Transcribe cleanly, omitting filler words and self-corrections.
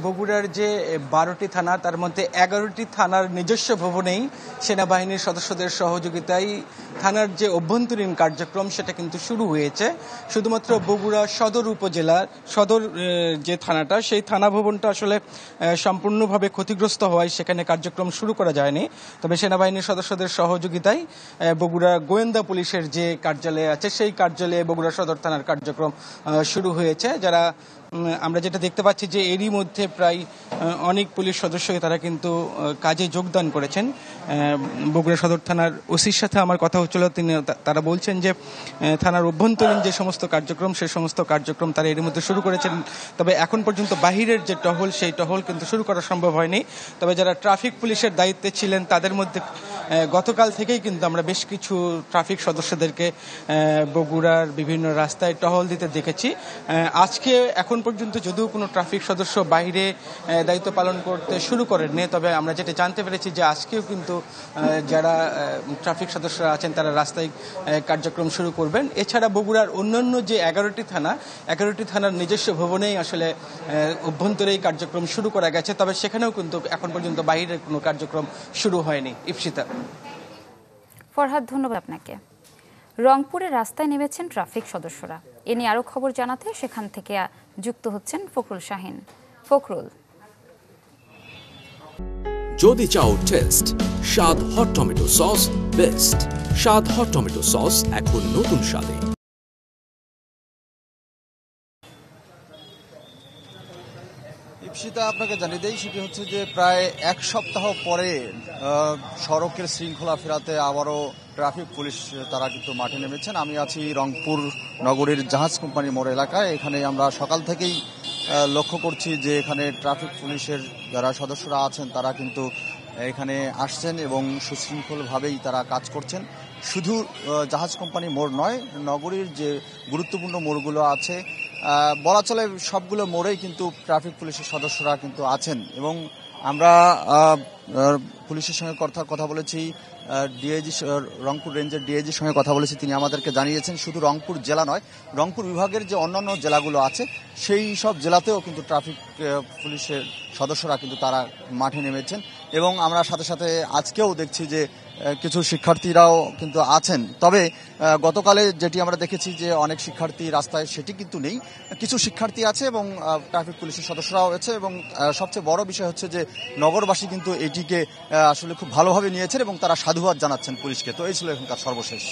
বগুড়ার যে 12টি থানা তার মধ্যে 11টি থানার নিজস্ব ভবনেই সেনাবাহিনীর সদস্যদের সহযোগিতায় থানার যে অভ্যন্তরীণ কার্যক্রম সেটা কিন্তু শুরু হয়েছে। শুধুমাত্র বগুড়া সদর উপজেলার সদর যে থানাটা, সেই থানা ভবনটা আসলে সম্পূর্ণভাবে ক্ষতিগ্রস্ত হওয়ায় সেখানে কার্যক্রম শুরু করা যায়নি। তবে সেনাবাহিনীর সদস্যদের সহযোগিতায় বগুড়া গোয়েন্দা পুলিশের যে কার্যালয় আছে সেই কার্যালয়ে বগুড়া সদর থানার কার্যক্রম শুরু হয়েছে। যারা আমরা যেটা দেখতে পাচ্ছি যে এরই মধ্যে প্রায় অনেক পুলিশ সদস্যই তারা কিন্তু কাজে যোগদান করেছেন। বগুড়া সদর থানার ওসির সাথে আমার কথা হচ্ছিল, তারা বলছেন যে থানার অভ্যন্তরীণ যে সমস্ত কার্যক্রম সেই সমস্ত কার্যক্রম তারা এরই মধ্যে শুরু করেছেন। তবে এখন পর্যন্ত বাহিরের যে টহল সেই টহল কিন্তু শুরু করা সম্ভব হয়নি। তবে যারা ট্রাফিক পুলিশের দায়িত্বে ছিলেন তাদের মধ্যে গতকাল থেকেই কিন্তু আমরা বেশ কিছু ট্রাফিক সদস্যদেরকে বগুড়ার বিভিন্ন রাস্তায় টহল দিতে দেখেছি। আজকে এখন পর্যন্ত যদিও কোনো ট্রাফিক সদস্য বাইরে দায়িত্ব পালন করতে শুরু করেননি, তবে আমরা যেটা জানতে পেরেছি যে আজকেও কিন্তু যারা ট্রাফিক সদস্যরা আছেন তারা রাস্তায় কার্যক্রম শুরু করবেন। এছাড়া বগুড়ার অন্যান্য যে 11টি থানার নিজস্ব ভবনেই আসলে অভ্যন্তরে কার্যক্রম শুরু করা গেছে, তবে সেখানেও কিন্তু এখন পর্যন্ত বাইরের কোনো কার্যক্রম শুরু হয়নি। ইপসিতা। ফরহাদ, ধন্যবাদ আপনাকে। রংপুরে রাস্তায় নেমেছেন ট্রাফিক সদস্যরা। এ নিয়ে আরো খবর জানাতে সেখান থেকে যুক্ত হচ্ছেন ফখরুল শাহিন। ফখরুল, যদি চাও টেস্ট স্বাদ হট টমেটো সস বেস্ট। স্বাদ হট টমেটো সস এখন নতুন স্বাদে। ইপসিতা, আপনাকে জানিয়ে দেই সেটি হচ্ছে যে প্রায় এক সপ্তাহ পরে সড়কের শৃঙ্খলা ফেরাতে আবারও ট্রাফিক পুলিশ তারা কিন্তু মাঠে নেমেছেন। আমি আছি রংপুর নগরীর জাহাজ কোম্পানি মোড় এলাকায়। এখানে আমরা সকাল থেকেই লক্ষ্য করছি যে এখানে ট্রাফিক পুলিশের যারা সদস্যরা আছেন তারা কিন্তু এখানে আসছেন এবং সুশৃঙ্খলভাবেই তারা কাজ করছেন। শুধু জাহাজ কোম্পানি মোড় নয়, নগরীর যে গুরুত্বপূর্ণ মোড়গুলো আছে বলা চলে সবগুলো মোড়েই কিন্তু ট্রাফিক পুলিশের সদস্যরা কিন্তু আছেন। এবং আমরা পুলিশের সঙ্গে কথা বলেছি, ডিআইজি রংপুর রেঞ্জের ডিআইজির সঙ্গে কথা বলেছি। তিনি আমাদেরকে জানিয়েছেন শুধু রংপুর জেলা নয়, রংপুর বিভাগের যে অন্যান্য জেলাগুলো আছে সেই সব জেলাতেও কিন্তু ট্রাফিক পুলিশের সদস্যরা কিন্তু তারা মাঠে নেমেছেন। এবং আমরা সাথে সাথে আজকেও দেখছি যে কিছু শিক্ষার্থীরাও কিন্তু আছেন। তবে গতকালে যেটি আমরা দেখেছি যে অনেক শিক্ষার্থী রাস্তায়, সেটি কিন্তু নেই। কিছু শিক্ষার্থী আছে এবং ট্রাফিক পুলিশের সদস্যরাও আছে। এবং সবচেয়ে বড় বিষয় হচ্ছে যে নগরবাসী কিন্তু এটিকে আসলে খুব ভালোভাবে নিয়েছেন এবং তারা সাধুবাদ জানাচ্ছেন পুলিশকে। তো এই ছিল এখানকার সর্বশেষ।